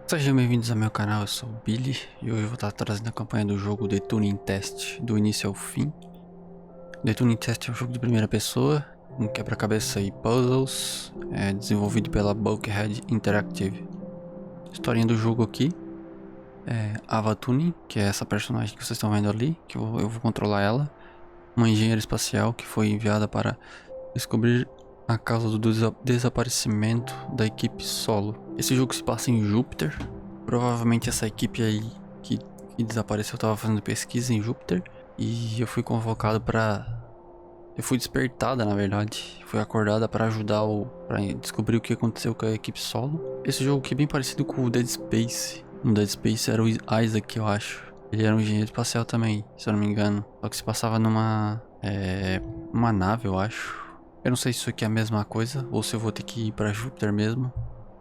Sejam bem-vindos ao meu canal, eu sou o Billy e hoje eu vou estar trazendo a campanha do jogo The Turing Test, do início ao fim. The Turing Test é um jogo de primeira pessoa, um quebra-cabeça e puzzles, desenvolvido pela Bulkhead Interactive. A historinha do jogo aqui é Ava Turing, que é essa personagem que vocês estão vendo ali, que eu vou controlar ela. Uma engenheira espacial que foi enviada para descobrir a causa do desaparecimento da equipe solo. Esse jogo se passa em Júpiter. Provavelmente essa equipe aí que desapareceu estava fazendo pesquisa em Júpiter. E eu fui convocado para... Eu fui despertada, na verdade. Fui acordada para ajudar para descobrir o que aconteceu com a equipe solo. Esse jogo aqui é bem parecido com o Dead Space. No Dead Space era o Isaac, eu acho. Ele era um engenheiro espacial também, se eu não me engano. Só que se passava numa nave, eu acho. Eu não sei se isso aqui é a mesma coisa ou se eu vou ter que ir pra Júpiter mesmo.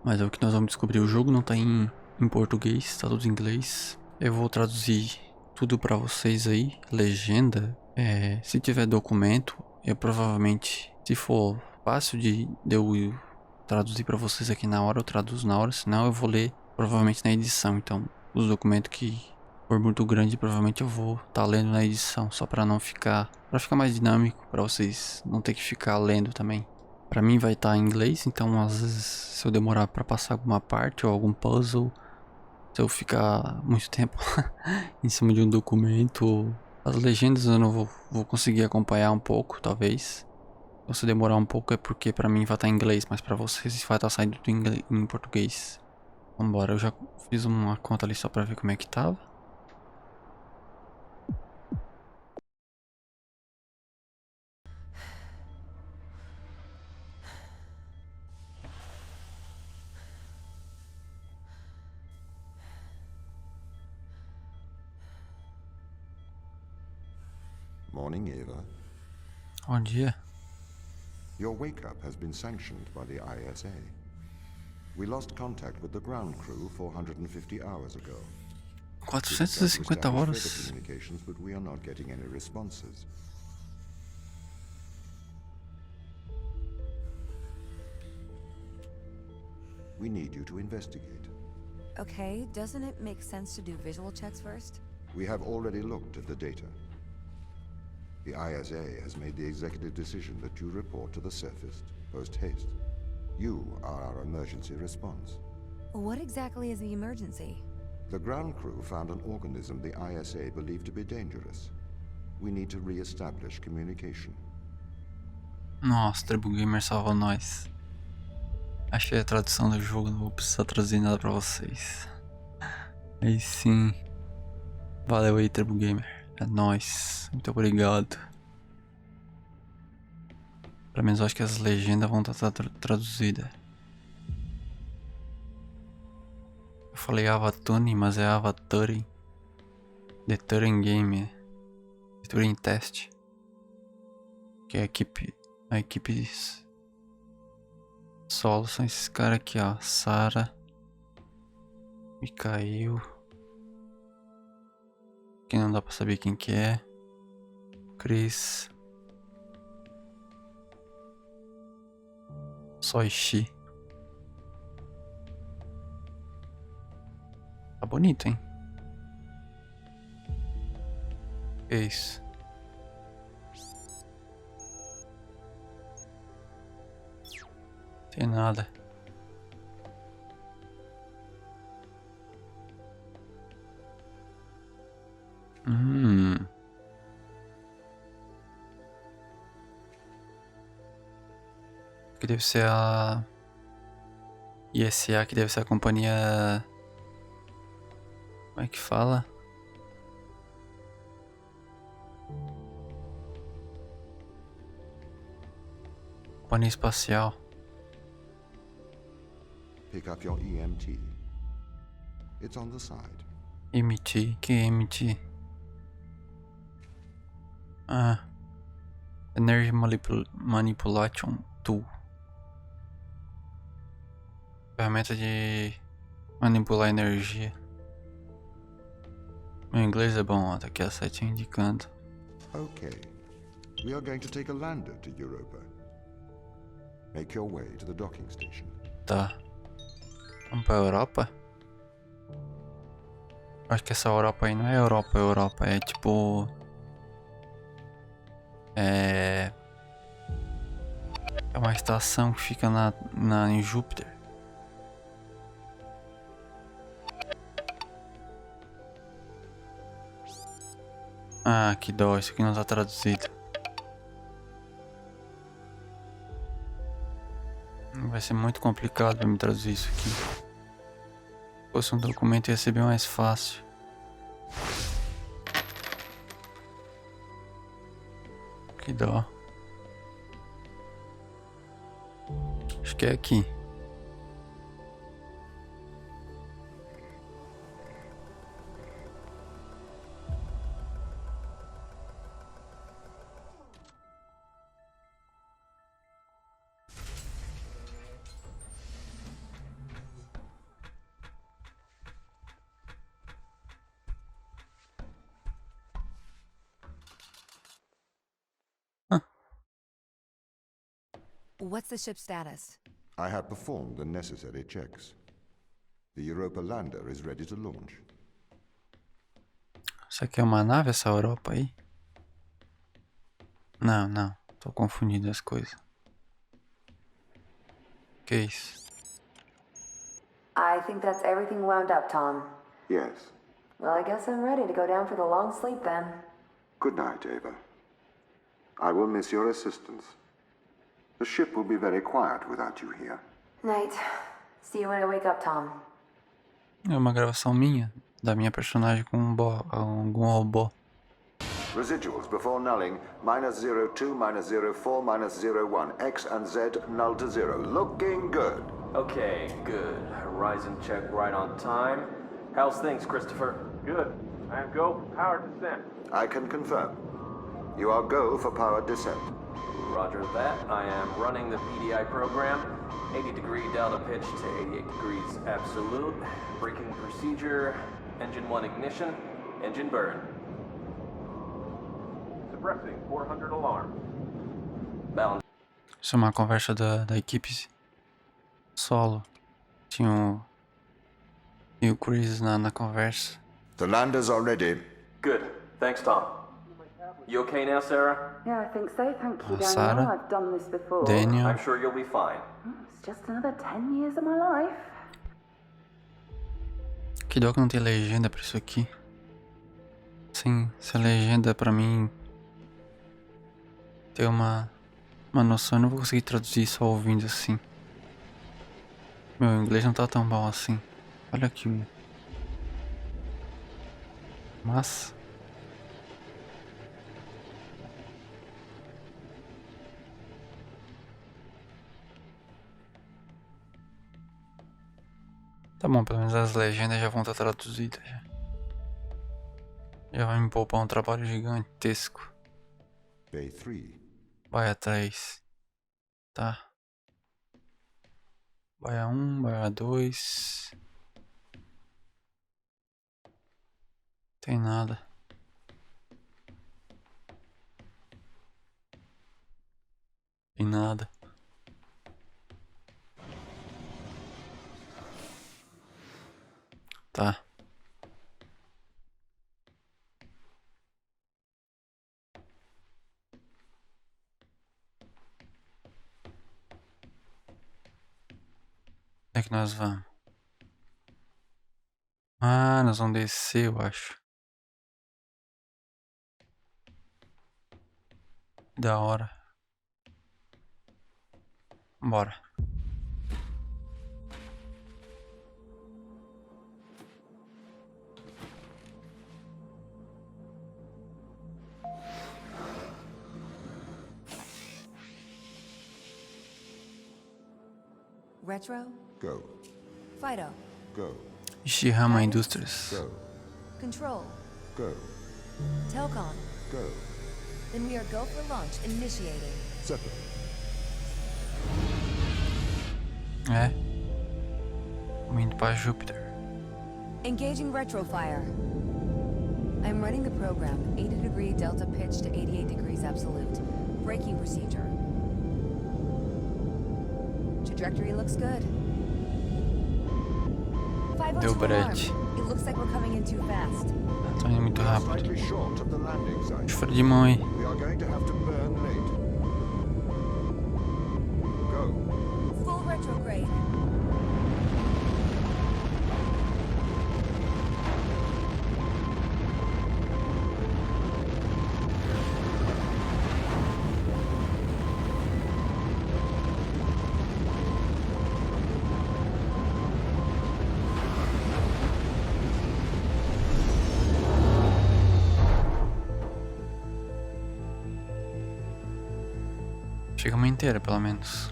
Mas é o que nós vamos descobrir. O jogo não tá em português, tá tudo em inglês. Eu vou traduzir tudo pra vocês aí. Legenda. Se tiver documento, eu provavelmente, se for fácil de eu traduzir pra vocês aqui na hora, eu traduzo na hora. Senão eu vou ler provavelmente na edição. Então, os documentos que for muito grande, provavelmente eu vou estar lendo na edição, só para não ficar, para ficar mais dinâmico, para vocês não ter que ficar lendo também. Para mim vai estar em inglês, então às vezes se eu demorar para passar alguma parte ou algum puzzle, se eu ficar muito tempo em cima de um documento, as legendas eu não vou conseguir acompanhar um pouco, talvez. Se demorar um pouco é porque para mim vai estar em inglês, mas para vocês vai estar saindo em português. Vambora, eu já fiz uma conta ali só para ver como é que tava. Morning, Ava. Bom dia. Your wake-up has been sanctioned by the ISA. We lost contact with the ground crew 450 hours ago. 450 horas. Communications, but we are not getting any responses. We need you to investigate. Okay, doesn't it make sense to do visual checks first? We have already looked at the data. The ISA has made the executive decision that you report to the surface post-haste. You are our emergency response. What exactly is the emergency? The ground crew found an organism the ISA believed to be dangerous. We need to re-establish communication. Nossa, Tribu Gamer salvou nós. Achei a tradução do jogo, não vou precisar traduzir nada pra vocês. Aí sim. Valeu aí, Tribu Gamer. É nóis. Muito obrigado. Pelo menos eu acho que as legendas vão estar traduzidas. Eu falei Ava Turing, mas é Ava Turing. The Turing Game. The Turing Test. Que é a equipe solo são esses caras aqui, ó. Sarah, Mikhail. Que não dá pra saber quem que é. Chris. Soichi. Tá bonito, hein? Que isso? Tem nada. Que deve ser a ISA, que deve ser a companhia. Como é que fala? Companhia espacial. Pick up your EMT. It's on the side. MT, que é MT? Ah, Energy Manipulation Tool. Ferramenta de manipular energia. Meu inglês é bom, ó, tá aqui a setinha indicando. Okay. We are going to take a lander to Europa. Make your way to the docking station. Tá. Vamos pra Europa? Acho que essa Europa aí não é Europa, Europa. É tipo... É uma estação que fica em Júpiter. Ah, que dó, isso aqui não tá traduzido. Vai ser muito complicado pra me traduzir isso aqui. Se fosse um documento ia ser bem mais fácil. Que dó. Acho que é aqui. What's the ship's status? I have performed the necessary checks. The Europa lander is ready to launch. Isso aqui é uma nave, essa Europa aí? Não, não. Tô confundindo as coisas. Que isso? I think that's everything wound up, Tom. Yes. Well, I guess I'm ready to go down for the long sleep then. Good night, Ava. I will miss your assistance. The ship will be very quiet without you here. Night. See you when I wake up, Tom. É uma gravação minha, da minha personagem com algum robô. Residuals before nulling, -02, -04, -01. X and Z null to 0. Looking good. Okay, good. Horizon check right on time. How's things, Christopher? Good. I am go for power descent. I can confirm. You are go for power descent. Roger that. I am running the PDI program. 80-degree delta pitch to 88 degrees absolute. Braking procedure. Engine 1 ignition. Engine burn. Suppressing 400 alarm. Balance. Isso é uma conversa da equipe solo. Tinha o Chris na conversa. The landers are ready. Good. Thanks, Tom. You okay now, Sarah? Yeah, I think so. Thank you, Daniel. Sarah, I've done this before. Daniel. I'm sure you'll be fine. It's just another 10 years of my life. Que dó que não tem legenda pra isso aqui. Sim, se a legenda pra mim ter uma noção, eu não vou conseguir traduzir só ouvindo assim. Meu inglês não tá tão bom assim. Olha aqui. Mas tá bom, pelo menos as legendas já vão estar traduzidas. Já vai me poupar um trabalho gigantesco. Bay 3. Baia 3. Tá. Baia 1, baia 2. Tem nada. Tem nada. Tá. Onde é que nós vamos? Ah, nós vamos descer, eu acho. Da hora. Bora. Retro? Go. Fido? Go. Ishihama Indústrias. Go. Control? Go. Telcon? Go. Then we are go for launch initiating. Zeppelin. É. Vamos indo pra Júpiter. Engaging retrofire. I'm running the program. 80-degree delta pitch to 88 degrees absolute. Braking procedure. Trajectory looks good. Deu 502 alarm. brete. Looks like we're coming in too fast. Tô indo muito rápido. Slightly short of the landing site. Chifre de mão aí. We are going to have to burn late. Go. Full retrograde. Chega uma inteira, pelo menos.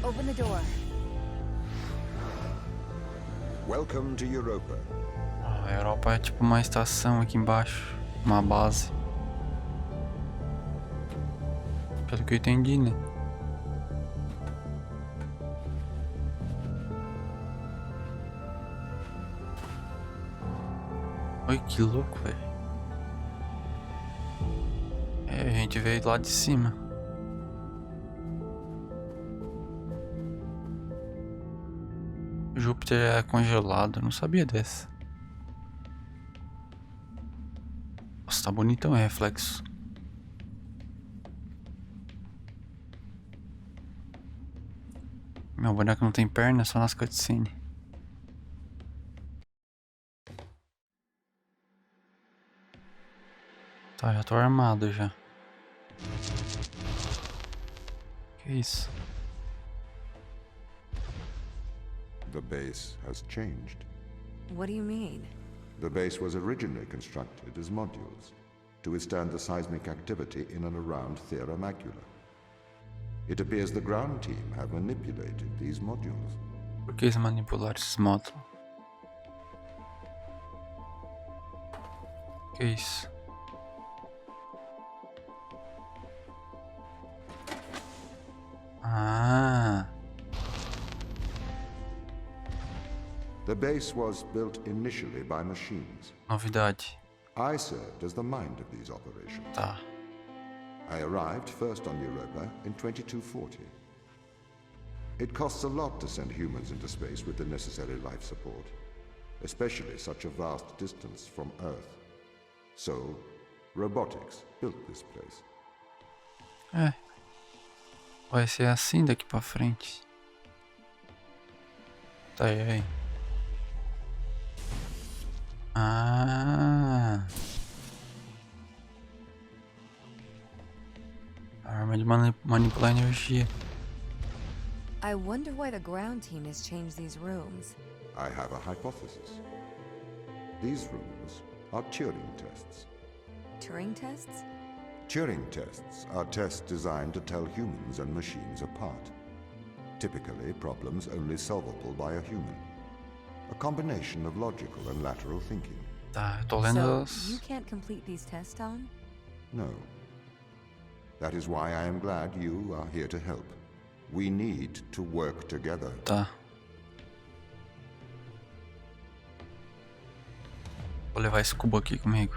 Open the door. Welcome to Europa. A Europa é tipo uma estação aqui embaixo. Uma base. Pelo que eu entendi, né? Oi, que louco, velho. É, a gente veio lá de cima. Júpiter é congelado, eu não sabia dessa. Nossa, tá bonitão o reflexo. Meu boneco não tem perna, só nas cutscenes. Tá, já tô armado já. Que isso? The base has changed. What do you mean? The base was originally constructed as modules to withstand the seismic activity in and around Theia Macula. It appears the ground team have manipulated these modules. Por que eles manipularam esses módulos? Que isso? Ah, The base was built initially by machines. novidade. I served as the mind of these operations. Tá. I arrived first on Europa in 2240. It costs a lot to send humans into space with the necessary life support, especially such a vast distance from Earth. So, robotics built this place. É. Vai ser assim daqui pra frente. Tá, e aí? Ah. A arma de manipular energia. I wonder why the ground team has changed these rooms. I have a hypothesis. These rooms are Turing tests. Turing tests? Turing tests are tests designed to tell humans and machines apart. Typically, problems only solvable by a human. A combination of logical and lateral thinking. Tá, eu tô lendo So, as... you can't complete these tests, Tom? No. That is why I am glad you are here to help. We need to work together. Tá. Vou levar esse cubo aqui comigo.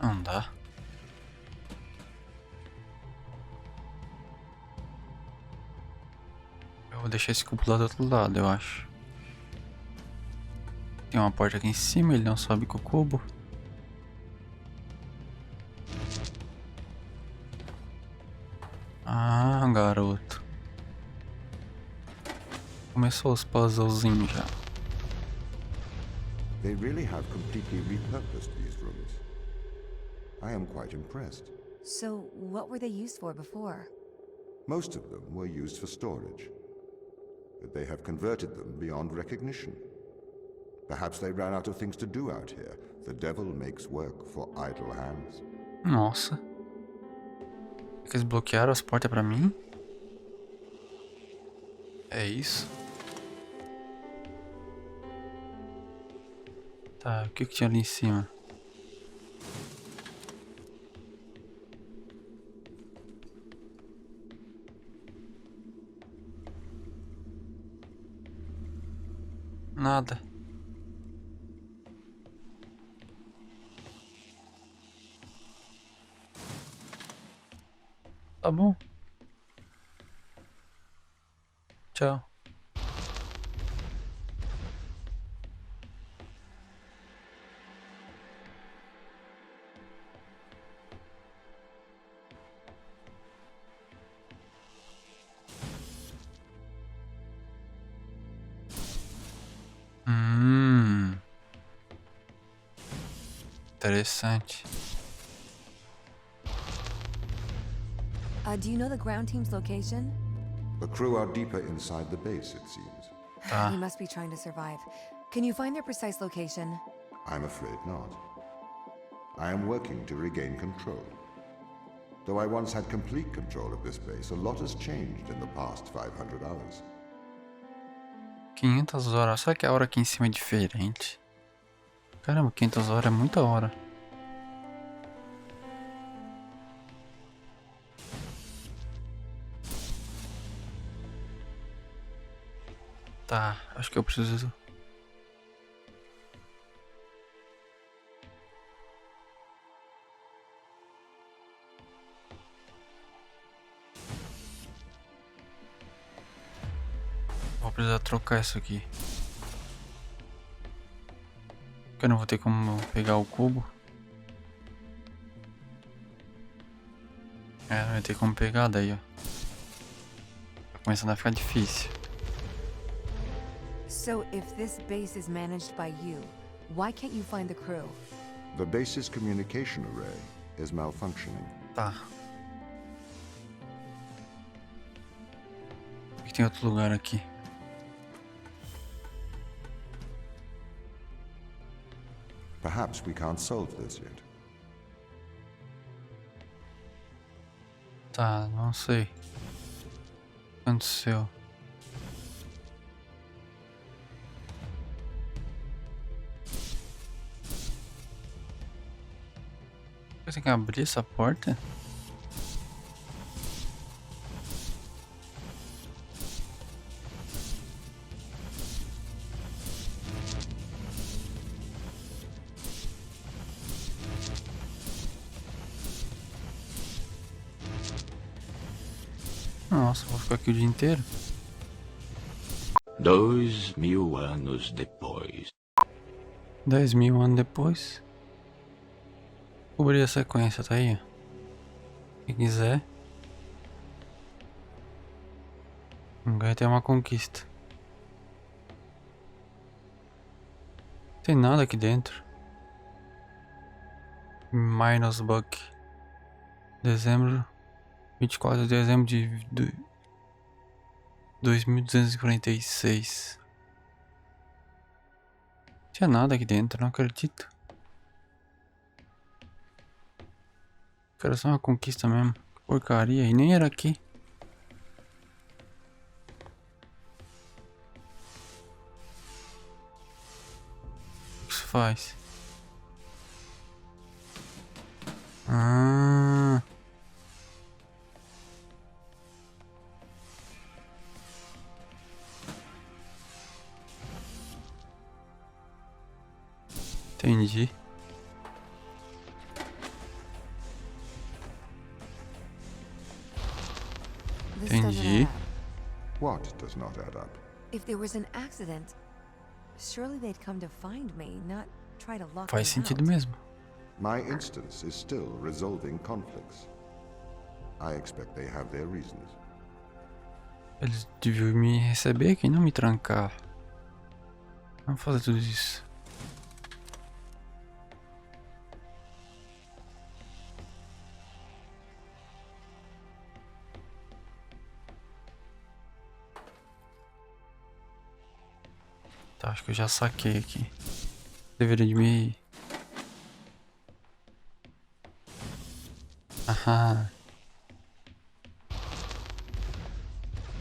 Não dá. Eu vou deixar esse cubo lá do outro lado, eu acho. Tem uma porta aqui em cima, ele não sobe com o cubo. Ah, garoto. Começou os puzzlezinhos já. They really have completely repurposed these rooms. I am quite impressed. So, what were they used for before? Most of them were used for storage, but they have converted them beyond recognition. Perhaps they ran out of things to do out here. The devil makes work for idle hands. Nossa. Eles bloquearam as portas pra mim? É isso? Tá, o que tinha ali em cima? Nada. Tá bom. Tchau. Interessante. Do you know the ground team's location? The crew are deeper inside the base, it seems. Tá. They must be trying to survive. Can you find their precise location? I'm afraid not. I am working to regain control. Though I once had complete control of this base, a lot has changed in the past 500 hours. 500 horas. Só que a hora aqui em cima é diferente. Caramba, 500 horas é muita hora. Tá, acho que eu preciso... Vou precisar trocar isso aqui. Porque eu não vou ter como pegar o cubo. É, não vai ter como pegar daí, ó. Tá começando a ficar difícil. So, if this base is managed by you, why can't you find the crew? The base's communication array is malfunctioning. Tá. Aqui tem outro lugar aqui. Perhaps we can't solve this yet. Tá, não sei. O que aconteceu? Eu tenho que abrir essa porta? Nossa, vou ficar aqui o dia inteiro. 2000 anos depois. 10.000 anos depois. Cobrir a sequência, tá aí, ó. Quem quiser. Vai ter uma conquista. Não tem nada aqui dentro. Minus Buck. Dezembro. 24 de dezembro de 2246. Não tinha nada aqui dentro, não acredito. Quero só uma conquista mesmo. Que porcaria, e nem era aqui. O que isso faz? Ah. Entendi. This doesn't Entendi. add up. What does not add up? If there was an accident, surely they'd come to find me, not try to lock Faz me sentido out. mesmo. My instance is still resolving conflicts. I expect they have their reasons. Eles deviam me receber aqui, não me trancar. Vamos fazer tudo isso. Tá, acho que eu já saquei aqui. Deveria de me... Aham.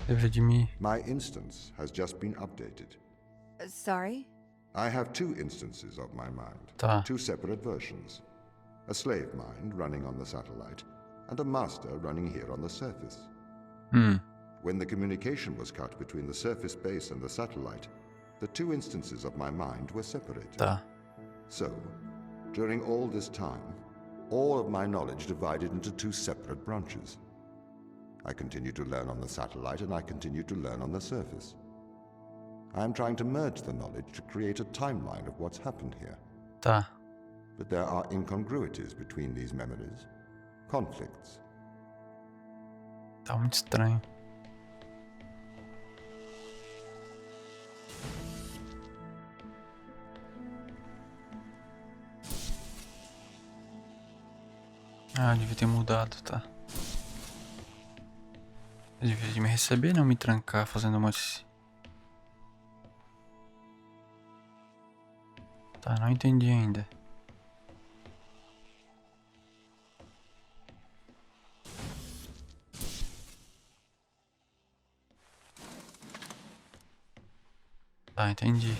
Deveria de me... My instance has just been updated. Sorry? I have two instances of my mind. Tá. Two separate versions. A slave mind running on the satellite, and a master running here on the surface. When the communication was cut between the surface base and the satellite, the two instances of my mind were separated. Tá. So, during all this time, all of my knowledge divided into two separate branches. I continue to learn on the satellite, and I continue to learn on the surface. I am trying to merge the knowledge to create a timeline of what's happened here. Tá. But there are incongruities between these memories. Conflicts. Tá muito estranho. Ah, devia ter mudado, tá. Eu devia me receber, não me trancar fazendo um monte. Tá, não entendi ainda. Tá, entendi.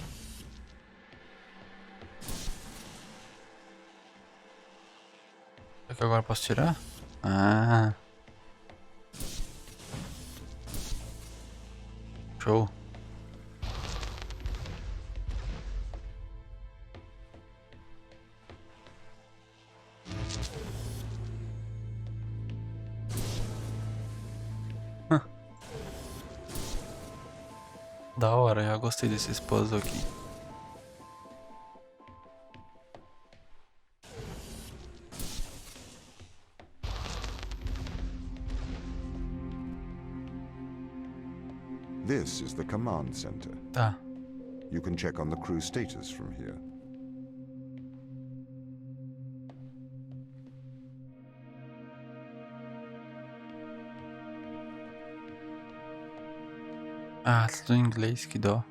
Será que agora eu posso tirar? Ah. Show. Da hora, já gostei desses puzzles aqui. This is the command center. Tá. You can check on the crew status from here. Ah, tudo em inglês, que dó.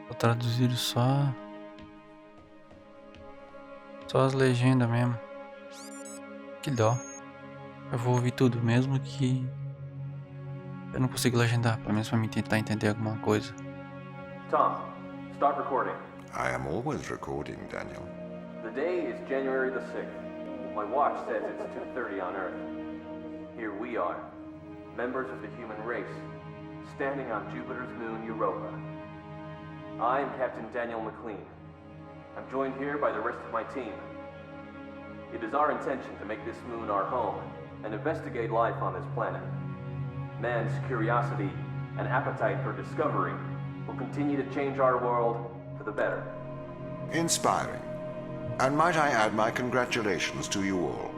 Vou traduzir só as legendas mesmo. Que dó. Eu vou ouvir tudo, mesmo que eu não consigo legendar, pelo menos pra mim tentar entender alguma coisa. Tom, start recording. I am always recording, Daniel. The day is January the 6th. My watch says it's 2:30 on Earth. Here we are, members of the human race, standing on Jupiter's moon, Europa. I'm Captain Daniel McLean. I'm joined here by the rest of my team. It is our intention to make this moon our home and investigate life on this planet. Man's curiosity and appetite for discovery will continue to change our world for the better. Inspiring. And might I add my congratulations to you all.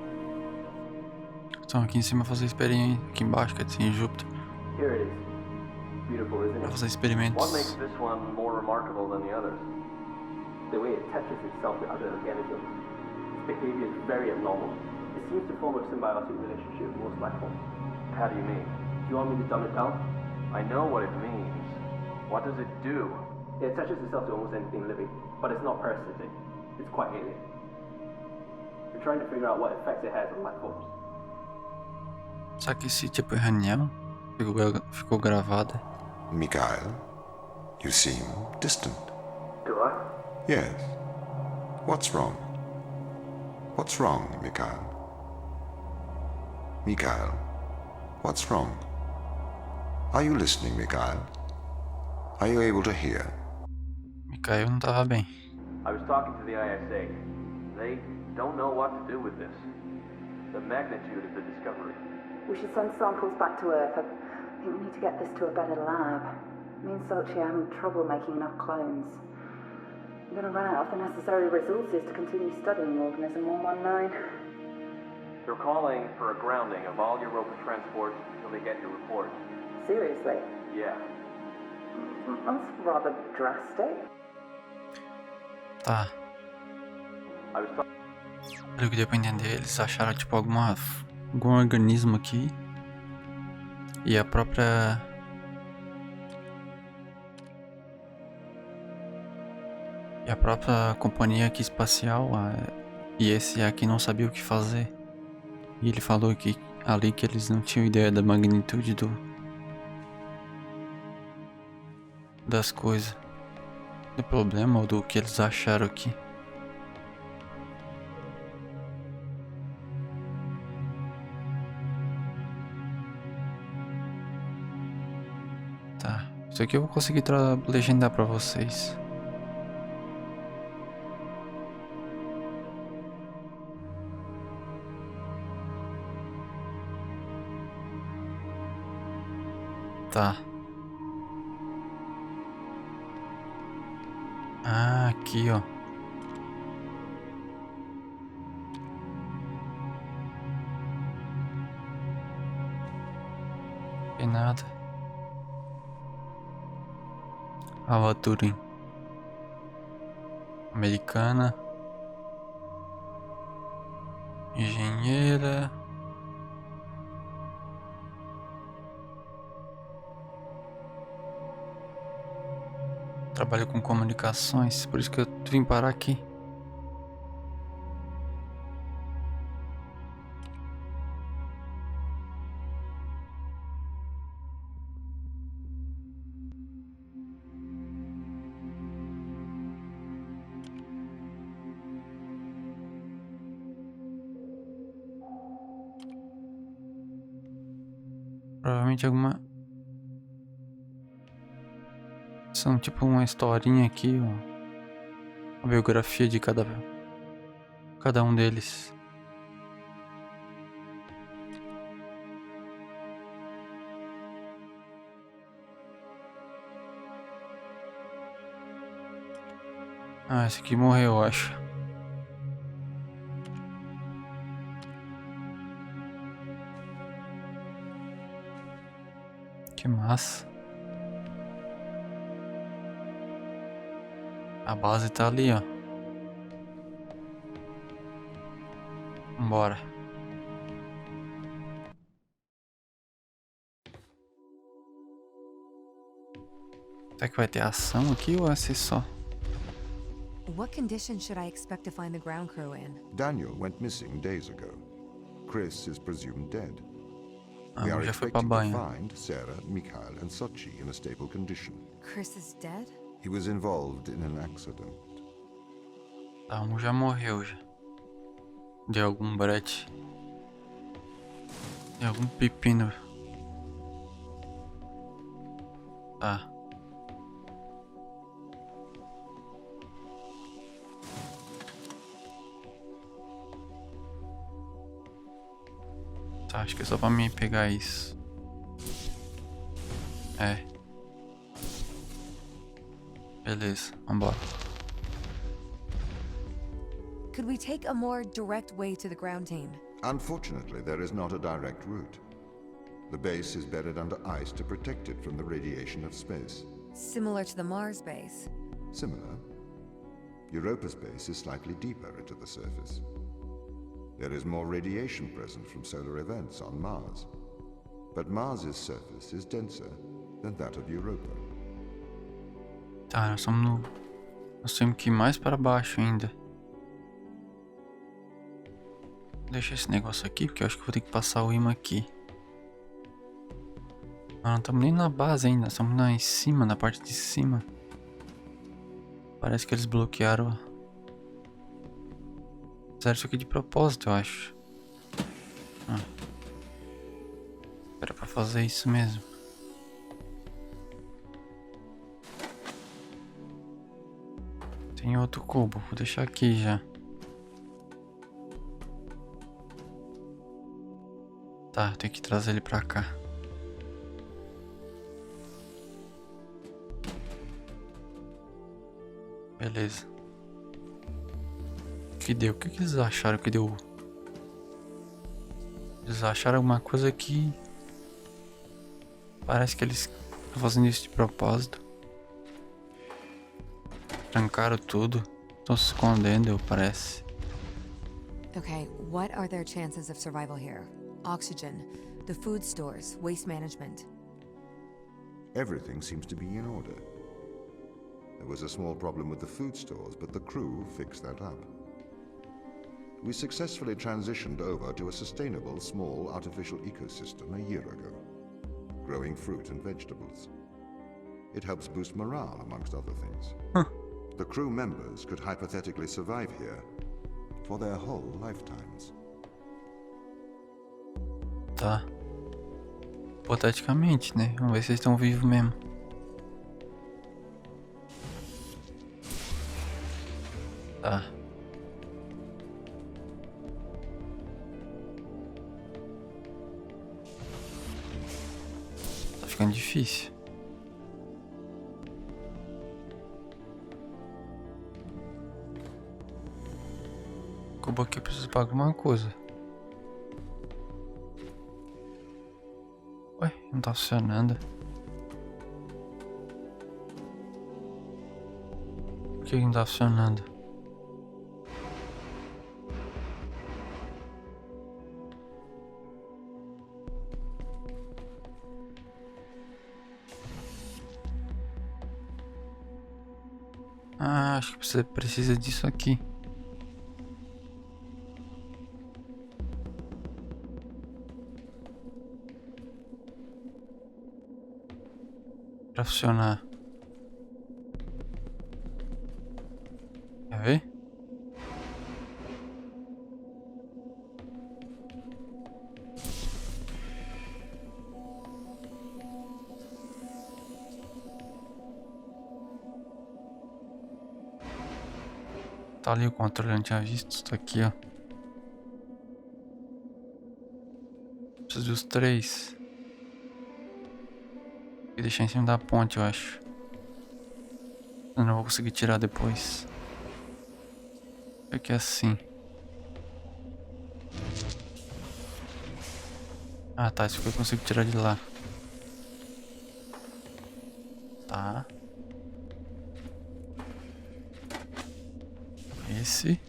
Então aqui em cima fazer experiência, aqui embaixo quer dizer em Júpiter. Here it is. Beautiful, isn't Pra it? fazer What experimentos. makes this one more remarkable than the others? The way it attaches itself to other organisms. Its behavior is very abnormal. It seems to form a symbiotic relationship with most life forms. How do you mean? Do you want me to dumb it down? I know what it means. What does it do? It attaches itself to almost anything living, but it's not parasitic. It's quite alien. We're trying to figure out what effects it has on life forms. Só que esse tipo de reunião ficou gravada. Mikhail, you seem distant. Do I? Yes. What's wrong? What's wrong, Mikhail? Mikhail, what's wrong? Are you listening, Mikhail? Are you able to hear? Mikhail não tava bem. I was talking to the ISA. They don't know what to do with this. The magnitude of the discovery. We should send samples back to Earth. I think we need to get this to a better lab. Me and Sochi are having trouble making enough clones. I'm going to run out of the necessary resources to continue studying organism 119. They're calling for a grounding of all Europa transport until they get your report. Seriously? Yeah. That's rather drastic. Tá. I was talking. Pelo que deu pra entender, eles acharam tipo algum organismo aqui. E a própria companhia aqui espacial, e esse aqui não sabia o que fazer. E ele falou que ali que eles não tinham ideia da magnitude das coisas, do problema ou do que eles acharam aqui. Tá, isso aqui eu vou conseguir legendar pra vocês. Tá. Ah, aqui, ó. Tem nada. Ava Turing. Americana. Engenheira. Trabalho com comunicações, por isso que eu vim parar aqui. Provavelmente alguma... São tipo uma historinha aqui, uma biografia de cada um deles. Ah, esse aqui morreu, eu acho. Que massa. A base tá ali, ó. Vambora. Será que vai ter ação aqui ou vai ser só? What conditions should I expect to find the ground crew in? Daniel went missing days ago. Chris is presumed dead. We Ah, are já foi pra expecting to banho. find Sarah, Mikhail, and Sochi in a stable condition. Chris is dead? He was involved in an accident. Tá, um já morreu já. Deu algum brete. Deu algum pepino. Tá. Tá, acho que é só pra mim pegar isso. É. Beleza, vambora. Could we take a more direct way to the ground team? Unfortunately, there is not a direct route. The base is buried under ice to protect it from the radiation of space. Similar to the Mars base. Similar. Europa's base is slightly deeper into the surface. There is more radiation present from solar events on Mars. But Mars's surface is denser than that of Europa. Tá, nós temos que ir mais para baixo ainda. Deixa esse negócio aqui, porque eu acho que vou ter que passar o imã aqui. Nós não estamos nem na base ainda, estamos lá em cima, na parte de cima. Parece que eles bloquearam. Fizeram isso aqui de propósito, eu acho. Era pra fazer isso mesmo. Tem outro cubo, vou deixar aqui já. Tá, tem que trazer ele pra cá. Beleza. O que deu? O que eles acharam que deu? Eles acharam alguma coisa que... Parece que eles estão fazendo isso de propósito. Trancaram tudo. Estão se escondendo, parece. Okay, what are their chances of survival here? Oxygen, the food stores, waste management. Everything seems to be in order. There was a small problem with the food stores, but the crew fixed that up. We successfully transitioned over to a sustainable, small, artificial ecosystem a year ago, growing fruit and vegetables. It helps boost morale, amongst other things. The crew members could hypothetically survive here for their whole lifetimes. Tá. Hipoteticamente, né? Vamos ver se eles estão vivos mesmo. Tá. Tá ficando difícil. O cubo aqui precisa pagar alguma coisa. Ué, não tá funcionando. Por que não tá funcionando? Ah, acho que você precisa disso aqui. Pra funcionar. Quer ver? Tá ali o controle, eu não tinha visto. Tá aqui, ó. Preciso dos 3. Vou deixar em cima da ponte, eu acho. Eu não vou conseguir tirar depois. Aqui é assim. Ah, tá. Isso aqui eu consigo tirar de lá. Tá. Esse.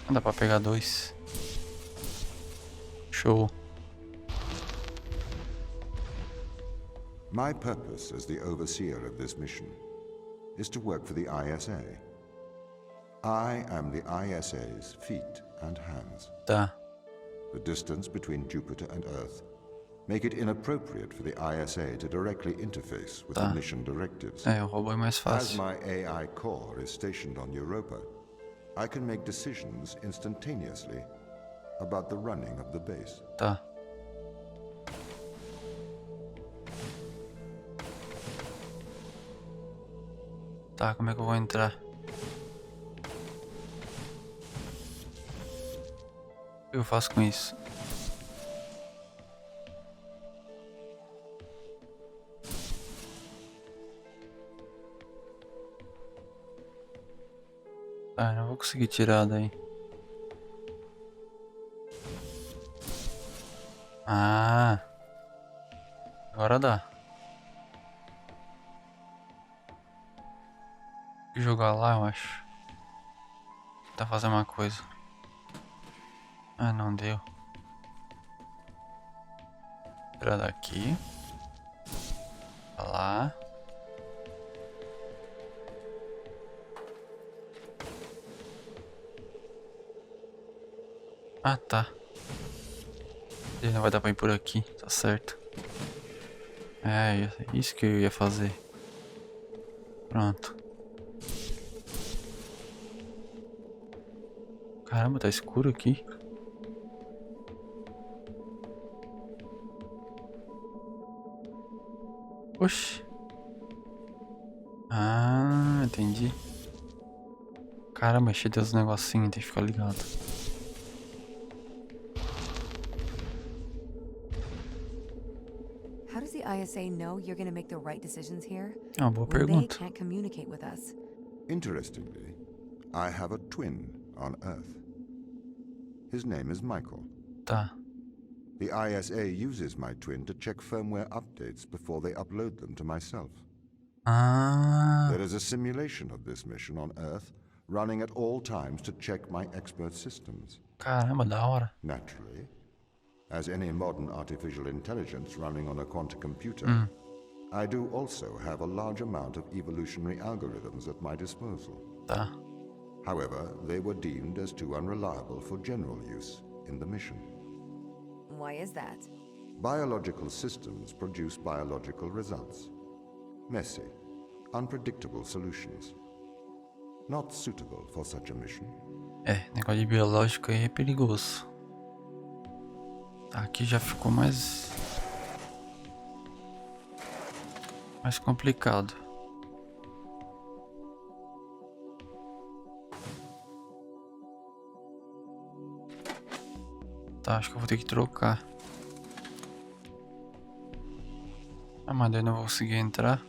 Não dá pra pegar 2. Show. My purpose as the overseer of this mission is to work for the ISA. I am the ISA's feet and hands. Tá. The distance between Jupiter and Earth make it inappropriate for the ISA to directly interface with the mission directives. É, o robô é mais As fácil. my AI core is stationed on Europa, I can make decisions instantaneously about the running of the base. Tá. Tá, como é que eu vou entrar? O que eu faço com isso? Ah, não vou conseguir tirar daí. Ah, agora dá. Vou jogar lá, eu acho. Tá fazendo uma coisa. Ah, não deu. Tirar daqui. Pra lá. Ah, tá. Ele não vai dar pra ir por aqui, tá certo. É, isso que eu ia fazer. Pronto. Caramba, tá escuro aqui. Oxi. Ah, entendi. Caramba, cheio dos negocinhos, tem que ficar ligado. How does the ISA know you're going to make the right decisions here? É uma boa when they pergunta. can't communicate with us? Interestingly, I have a twin on Earth. His name is Michael. Tá. The ISA uses my twin to check firmware updates before they upload them to myself. Ah, There is a simulation of this mission on Earth running at all times to check my expert systems. caramba, da hora. Naturally, as any modern artificial intelligence running on a quantum computer, I do also have a large amount of evolutionary algorithms at my disposal. Tá. However, they were deemed as too unreliable for general use in the mission. Why is that? Biological systems produce biological results. Messy, unpredictable solutions. Not suitable for such a mission. É, negócio de biológico aí é perigoso. Aqui já ficou mais complicado. Tá, acho que eu vou ter que trocar. Ah, mas daí eu não vou conseguir entrar.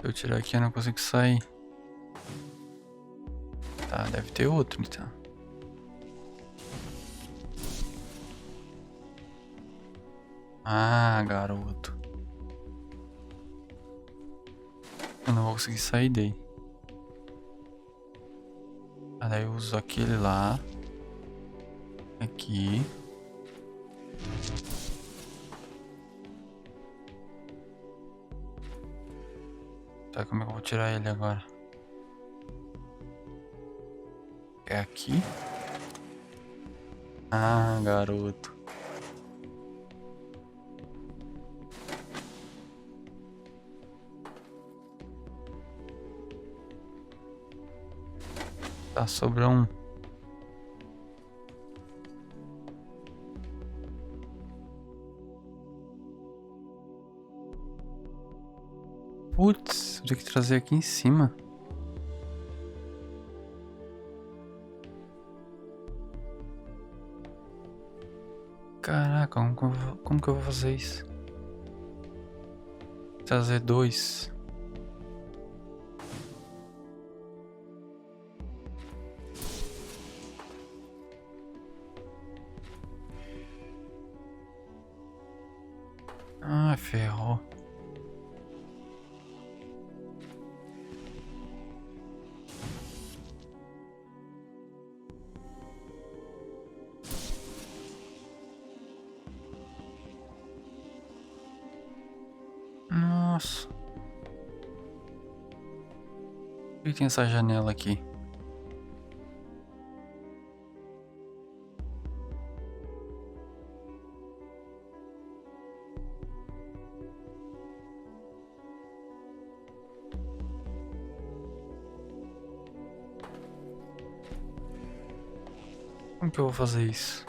Se eu tirar aqui eu não consigo sair. Tá, deve ter outro então. Ah, garoto. Eu não vou conseguir sair daí. Ah, daí eu uso aquele lá. Aqui. Tá, como é que eu vou tirar ele agora? É aqui? Ah, garoto. Tá, sobrou um. Putz, eu tenho que trazer aqui em cima. Caraca, como que eu vou fazer isso? Trazer dois. Ah, ferrou. Nossa. Por que tem essa janela aqui? Como que eu vou fazer isso?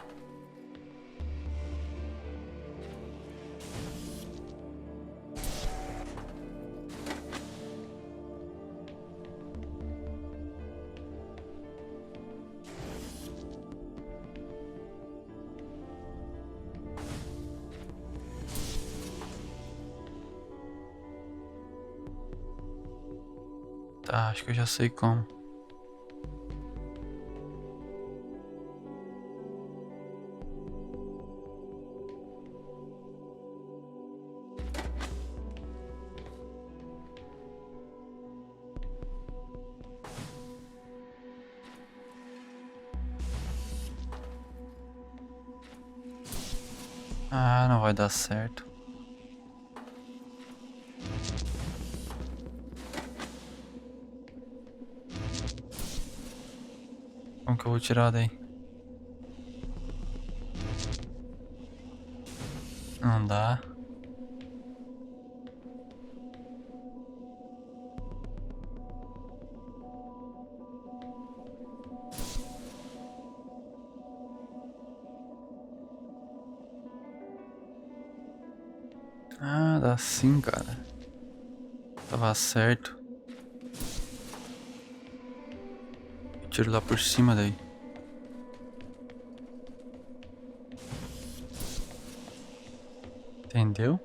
Tá, acho que eu já sei como. Ah, não vai dar certo. Como que eu vou tirar daí? Não dá. Ah, dá sim, cara. Tava certo. Eu tiro lá por cima daí. Entendeu?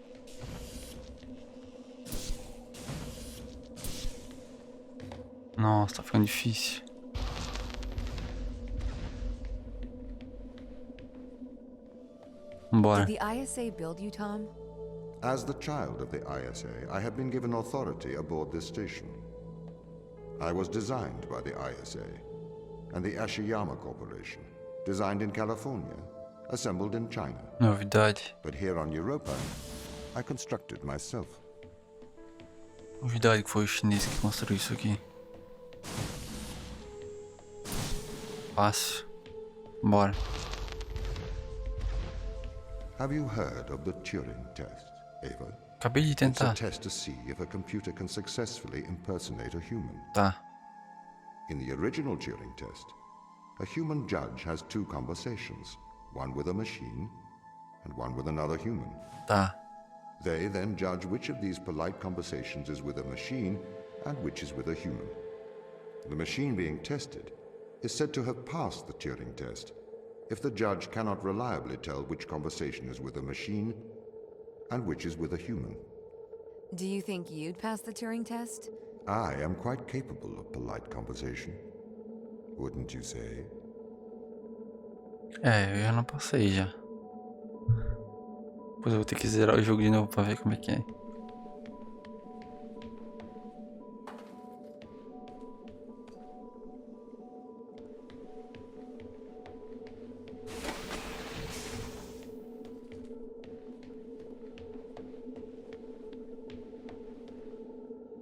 Nossa, tá ficando difícil. Bora. Did the ISA build you, Tom? As the child of the ISA, I have been given authority aboard this station. I was designed by the ISA and the Ashiyama Corporation, designed in California, assembled in China. Novidade. But here on Europa, I constructed myself. Novidade que foi o chinês que construiu isso aqui. Fácil. Bora. Have you heard of the Turing test, Ava? Acabei de It's a tentar. test to see if a computer can successfully impersonate a human. Tá. In the original Turing test, a human judge has two conversations, one with a machine and one with another human. Tá. They then judge which of these polite conversations is with a machine and which is with a human. The machine being tested is said to have passed the Turing test if the judge cannot reliably tell which conversation is with a machine and which is with a human. Do you think you'd pass the Turing test? I am quite capable of polite conversation. Wouldn't you say? É, eu já não passei já. Depois eu vou ter que zerar o jogo de novo pra ver como é que é.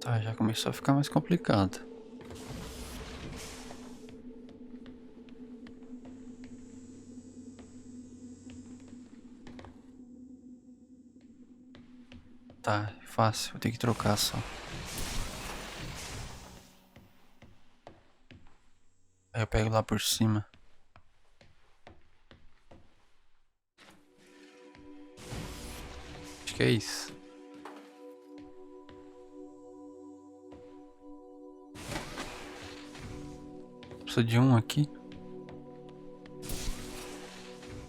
Tá, já começou a ficar mais complicado. Tá, fácil, vou ter que trocar só. Aí eu pego lá por cima. Acho que é isso. Preciso de um aqui.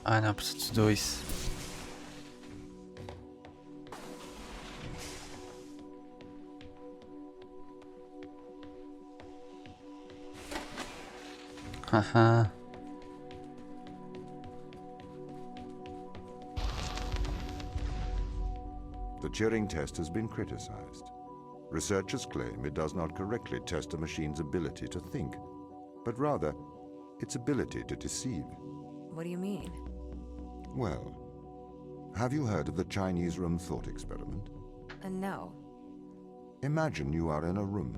Ah não, preciso de dois. Haha. The Turing test has been criticized. Researchers claim it does not correctly test a machine's ability to think, but rather its ability to deceive. What do you mean? Well, have you heard of the Chinese room thought experiment? No. Imagine you are in a room.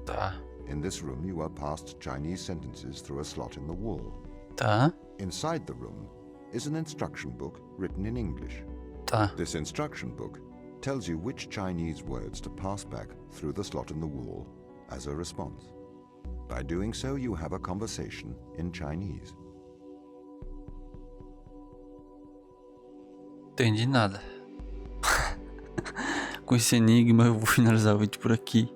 Tá, In this room, you are passed Chinese sentences through a slot in the wall. tá, Inside the room is an instruction book written in English. tá. This instruction book tells you which Chinese words to pass back through the slot in the wall as a response. By doing so, you have a conversation in Chinese. Entendi nada. Com esse enigma eu vou finalizar o vídeo por aqui.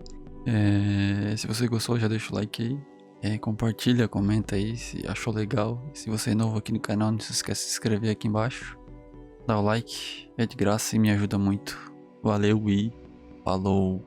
Se você gostou, já deixa o like aí. Compartilha, comenta aí se achou legal. Se você é novo aqui no canal, não se esqueça de se inscrever aqui embaixo. Dá o like, é de graça e me ajuda muito. Valeu e falou!